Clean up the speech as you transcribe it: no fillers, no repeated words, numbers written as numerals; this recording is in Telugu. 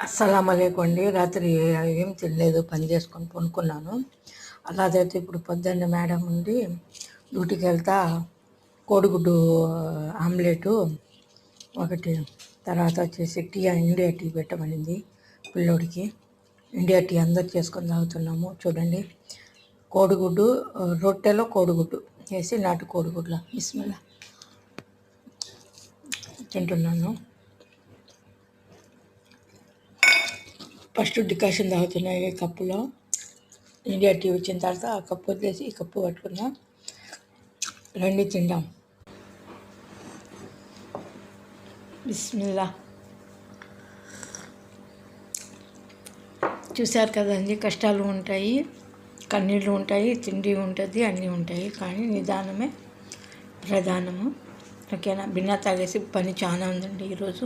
అస్సలం అండి. రాత్రి ఏం తినలేదు, పని చేసుకొని పనుకున్నాను. అలాగైతే ఇప్పుడు పొద్దున్న మేడం ఉండి డ్యూటీకి వెళ్తా కోడిగుడ్డు ఆమ్లెటు ఒకటి, తర్వాత వచ్చేసి ఇండియా టీ పెట్టమనింది పిల్లోడికి. ఇండియా టీ అందరు చేసుకొని తాగుతున్నాము. చూడండి, కోడిగుడ్డు రొట్టెలో కోడిగుడ్డు వేసి నాటు కోడిగుడ్ల బిస్మిల్లా తింటున్నాను. ఫస్ట్ డికాషన్ తాగుతున్నాయి ఈ కప్పులో. ఇండియా టీ వచ్చిన తర్వాత ఆ కప్పు వదిలేసి ఈ కప్పు పట్టుకున్నా. రండి తిందాం. బిస్మిల్లా. చూశారు కదండి, కష్టాలు ఉంటాయి, కన్నీళ్ళు ఉంటాయి, తిండి ఉంటుంది, అన్నీ ఉంటాయి, కానీ నిదానమే ప్రధానము. ఓకేనా? బిన్నా తాగేసి పని చాలా ఉందండి ఈరోజు.